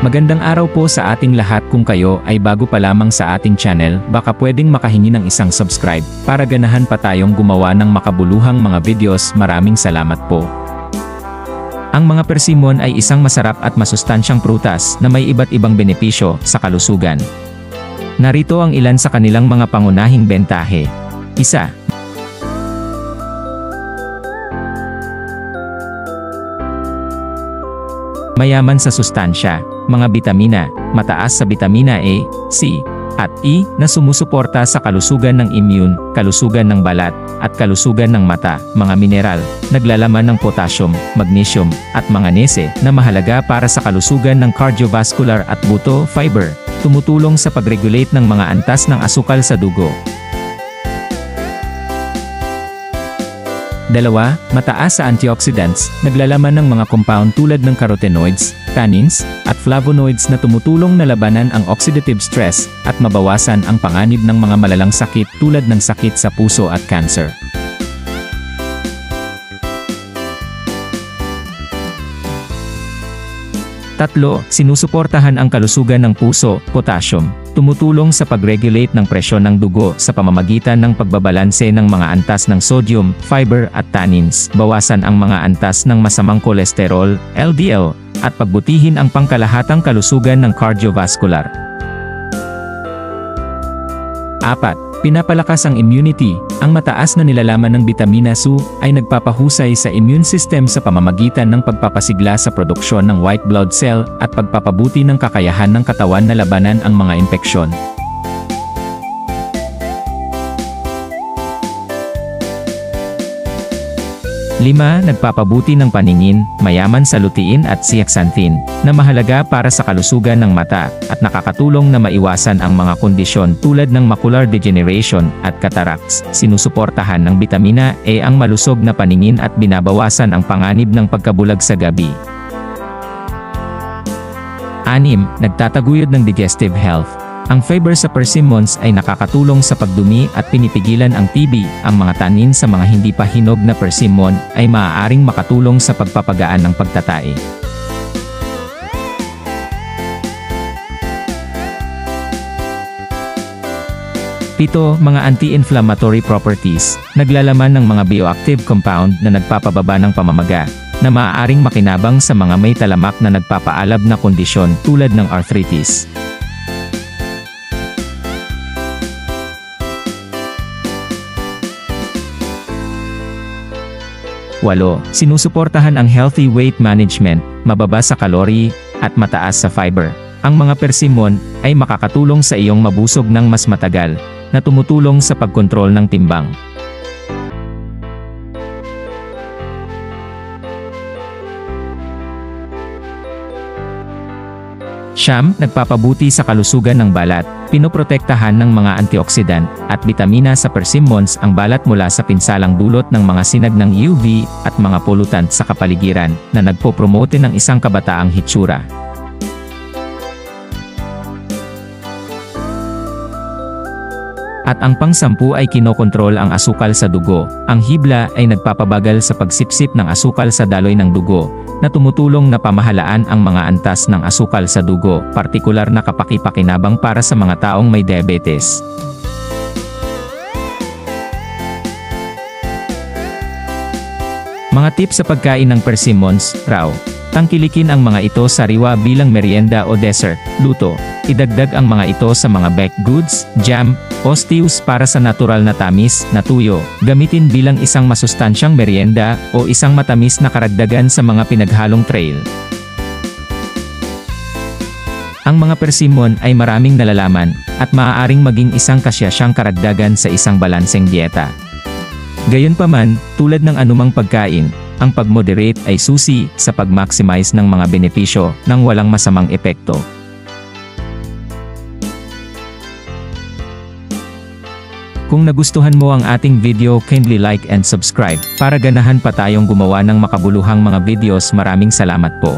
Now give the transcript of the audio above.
Magandang araw po sa ating lahat. Kung kayo ay bago pa lamang sa ating channel, baka pwedeng makahingi ng isang subscribe, para ganahan pa tayong gumawa ng makabuluhang mga videos. Maraming salamat po. Ang mga persimmon ay isang masarap at masustansyang prutas na may iba't ibang benepisyo sa kalusugan. Narito ang ilan sa kanilang mga pangunahing bentahe. 1. Mayaman sa sustansya, mga bitamina, mataas sa bitamina A, C, at E, na sumusuporta sa kalusugan ng immune, kalusugan ng balat, at kalusugan ng mata. Mga mineral, naglalaman ng potassium, magnesium, at manganese, na mahalaga para sa kalusugan ng cardiovascular at buto. Fiber, tumutulong sa pag-regulate ng mga antas ng asukal sa dugo. 2. Mataas sa antioxidants, naglalaman ng mga compound tulad ng carotenoids, tannins, at flavonoids na tumutulong na labanan ang oxidative stress, at mabawasan ang panganib ng mga malalang sakit tulad ng sakit sa puso at cancer. 3. Sinusuportahan ang kalusugan ng puso. Potassium, tumutulong sa pag-regulate ng presyon ng dugo sa pamamagitan ng pagbabalanse ng mga antas ng sodium, fiber at tannins, bawasan ang mga antas ng masamang kolesterol, LDL, at pagbutihin ang pangkalahatang kalusugan ng cardiovascular. 4. Pinapalakas ang immunity. Ang mataas na nilalaman ng bitamina C ay nagpapahusay sa immune system sa pamamagitan ng pagpapasigla sa produksyon ng white blood cell at pagpapabuti ng kakayahan ng katawan na labanan ang mga impeksyon. 5. Nagpapabuti ng paningin, mayaman sa lutein at zeaxanthin, na mahalaga para sa kalusugan ng mata, at nakakatulong na maiwasan ang mga kondisyon tulad ng macular degeneration at cataracts. Sinusuportahan ng bitamina A ang malusog na paningin at binabawasan ang panganib ng pagkabulag sa gabi. 6. Nagtataguyod ng digestive health. Ang fiber sa persimmons ay nakakatulong sa pagdumi at pinipigilan ang TB. Ang mga tanin sa mga hindi pa hinog na persimmon ay maaaring makatulong sa pagpapagaan ng pagtatae. 7. Mga anti-inflammatory properties, naglalaman ng mga bioactive compound na nagpapababa ng pamamaga, na maaaring makinabang sa mga may talamak na nagpapaalab na kondisyon tulad ng arthritis. 8. Sinusuportahan ang healthy weight management, mababa sa kalori, at mataas sa fiber. Ang mga persimmon ay makakatulong sa iyong mabusog ng mas matagal, na tumutulong sa pagkontrol ng timbang. 9. Nagpapabuti sa kalusugan ng balat, pinoprotektahan ng mga antioxidant at bitamina sa persimmons ang balat mula sa pinsalang dulot ng mga sinag ng UV at mga pollutant sa kapaligiran, na nagpopromote ng isang kabataang hitsura. At ang pang-10 ay kinokontrol ang asukal sa dugo. Ang hibla ay nagpapabagal sa pagsipsip ng asukal sa daloy ng dugo, na tumutulong na pamahalaan ang mga antas ng asukal sa dugo, partikular na kapaki-pakinabang para sa mga taong may diabetes. Mga tips sa pagkain ng persimmons. Raw. Tangkilikin ang mga ito sariwa bilang merienda o dessert. Luto. Idagdag ang mga ito sa mga baked goods, jam, o stews para sa natural na tamis na tuyo. Gamitin bilang isang masustansyang merienda o isang matamis na karagdagan sa mga pinaghalong trail. Ang mga persimmon ay maraming nalalaman, at maaaring maging isang kasyasyang karagdagan sa isang balanseng dieta. Gayunpaman, tulad ng anumang pagkain, ang pag-moderate ay susi sa pag-maximize ng mga benepisyo nang walang masamang epekto. Kung nagustuhan mo ang ating video, kindly like and subscribe para ganahan pa tayong gumawa ng makabuluhang mga videos. Maraming salamat po.